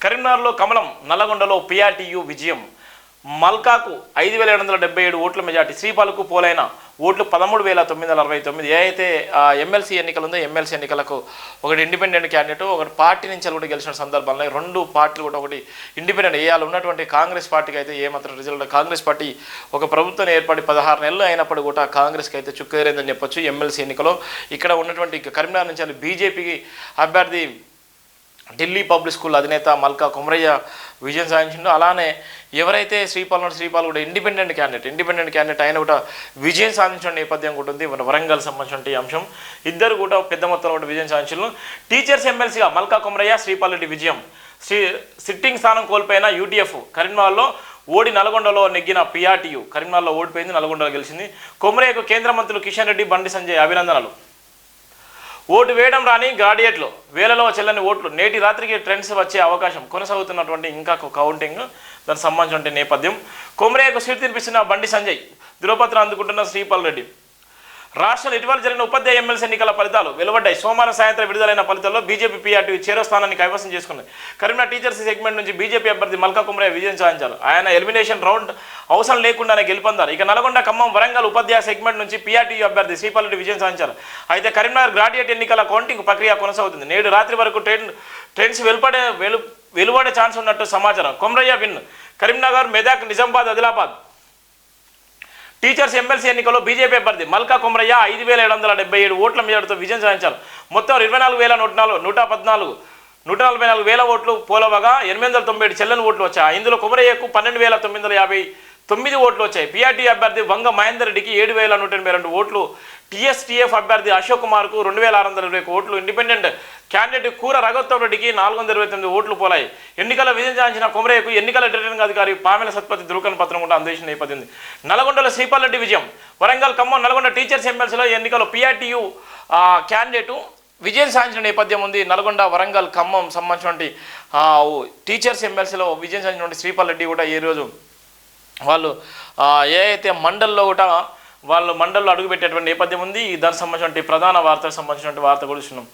కరీంనగర్లో కమలం, నల్లగొండలో పిఆర్టీయు విజయం. మల్కాకు 5,777 ఓట్ల మెజార్టీ. శ్రీపాలకు పోలైన ఓట్లు 13,969. ఏ అయితే ఎమ్మెల్సీ ఎన్నికలు ఉందో ఎమ్మెల్సీ ఎన్నికలకు ఒకటి ఇండిపెండెంట్ క్యాండిడేట్, ఒకటి పార్టీ నుంచి కూడా గెలిచిన సందర్భంలో రెండు పార్టీలు కూడా ఒకటి ఇండిపెండెంట్ వేయాలి. ఉన్నటువంటి కాంగ్రెస్ పార్టీకి అయితే ఏమాత్రం రిజల్ట్, కాంగ్రెస్ పార్టీ ఒక ప్రభుత్వం ఏర్పడి 16 నెలలు అయినప్పుడు కూడా కాంగ్రెస్కి అయితే చుక్కేరేందని చెప్పొచ్చు ఎమ్మెల్సీ ఎన్నికలో. ఇక్కడ ఉన్నటువంటి కరీంనగర్ నుంచి బీజేపీకి అభ్యర్థి ఢిల్లీ పబ్లిక్ స్కూల్ అధినేత మల్కా కుమరయ్య విజయం సాధించిండు. అలానే ఎవరైతే శ్రీపాల్ కూడా ఇండిపెండెంట్ క్యాండిడేట్ ఆయన కూడా విజయం సాధించిన నేపథ్యం కూడా ఉంది. వరంగల్ సంబంధించిన అంశం ఇద్దరు కూడా పెద్ద మొత్తంలో కూడా విజయం సాధించారు. టీచర్స్ ఎమ్మెల్సీగా మల్కా కుమరయ్య, శ్రీపాల్ రెడ్డి విజయం. సిట్టింగ్ స్థానం కోల్పోయిన యూటీఎఫ్ కరీంనగర్లో ఓడి నల్గొండలో నెగ్గిన పిఆర్టీయు. కరీంనగర్లో ఓడిపోయింది, నల్గొండలో గెలిచింది. కుమరయ్యకు కేంద్ర మంత్రులు కిషన్ రెడ్డి, బండి సంజయ్ అభినందనలు. ఓటు వేయడం రాని గ్రాడ్యుయేట్లు, వేలలో చెల్లని ఓట్లు. నేటి రాత్రికి ట్రెండ్స్ వచ్చే అవకాశం కొనసాగుతున్నటువంటి ఇంకా కౌంటింగ్, దానికి సంబంధించిన నేపథ్యం. కుమరయ్యకు సీట్ తినిపిస్తున్న బండి సంజయ్, ధ్రువపత్రం అందుకుంటున్న శ్రీపాల్ రెడ్డి. రాష్ట్రంలో ఇటీవల జరిగిన ఉపాధ్యాయ ఎమ్మెల్సీ ఎన్నికల ఫలితాలు వెలువడ్డాయి. సోమవారం సాయంత్రం విడుదలైన ఫలితాల్లో బీజేపీ పిఆర్టీ చేరో స్థానాన్ని కైవసం చేసుకుంది. కరీంనగర్ టీచర్స్ సెగ్మెంట్ నుంచి బీజేపీ అభ్యర్థి మల్కా కుమరయ్య విజయం సాధించారు. ఆయన ఎలిమినేషన్ రౌండ్ అవసరం లేకుండానే గెలుపొందారు. ఇక నల్గొండ, ఖమ్మం, వరంగల్ ఉపాధ్యాయ సెగ్మెంట్ నుంచి పిఆర్టీ అభ్యర్థి శ్రీపాల్ రెడ్డి విజయం సాధించారు. అయితే కరీంనగర్ గ్రాడ్యుయేట్ ఎన్నికల కౌంటింగ్ ప్రక్రియ కొనసాగుతుంది. నేడు రాత్రి వరకు ట్రెండ్స్ వెలువడే ఛాన్స్ ఉన్నట్టు సమాచారం. Kumaraiah win. Karimnagar, Medak, Nizamabad, Adilabad teachers MLC ఎన్నికల్లో బీజేపీ అభ్యర్థి మల్కా కుమరయ్య 5,777 ఓట్ల మెజార్టీతో విజయం సాధించారు. మొత్తం 24,144 ఓట్లు పోలవగా 897 చెల్లని ఓట్లు వచ్చాయి. ఇందులో కుమరయ్యకు 12,959 ఓట్లు వచ్చాయి. పిఆర్టీ అభ్యర్థి వంగ మహేందర్ రెడ్డికి 7,182 ఓట్లు, టీఎస్టీఎఫ్ అభ్యర్థి అశోక్ కుమార్కు 2,621 ఓట్లు, ఇండిపెండెంట్ క్యాండిడేట్ కూర రఘోత్తమ్ రెడ్డికి 429 ఓట్లు పోలాయి. ఎన్నికల విజయం సాధించిన కుమరయ్యకు ఎన్నికల రిటర్నింగ్ అధికారి పామెల సత్పతి ధృవకరణ పత్రం కూడా అందించిన నేపథ్యం. నల్గొండలో శ్రీపాల్ రెడ్డి విజయం. వరంగల్, ఖమ్మం, నల్గొండ టీచర్స్ ఎమ్మెల్సీలో ఎన్నికల్లో పిఆర్టీయు క్యాండిడేటు విజయం సాధించిన నేపథ్యం ఉంది. నల్గొండ, వరంగల్, ఖమ్మం సంబంధించినటువంటి టీచర్స్ ఎమ్మెల్సీలో విజయం సాధించినటువంటి శ్రీపాల్ రెడ్డి కూడా ఈరోజు వాళ్ళు ఏ అయితే మండల్లో కూడా వాళ్ళు మండల్లో అడుగుపెట్టేటువంటి నేపథ్యం ఉంది. దానికి సంబంధించిన ప్రధాన వార్తకు సంబంధించిన వార్త కూడా చూస్తున్నాం.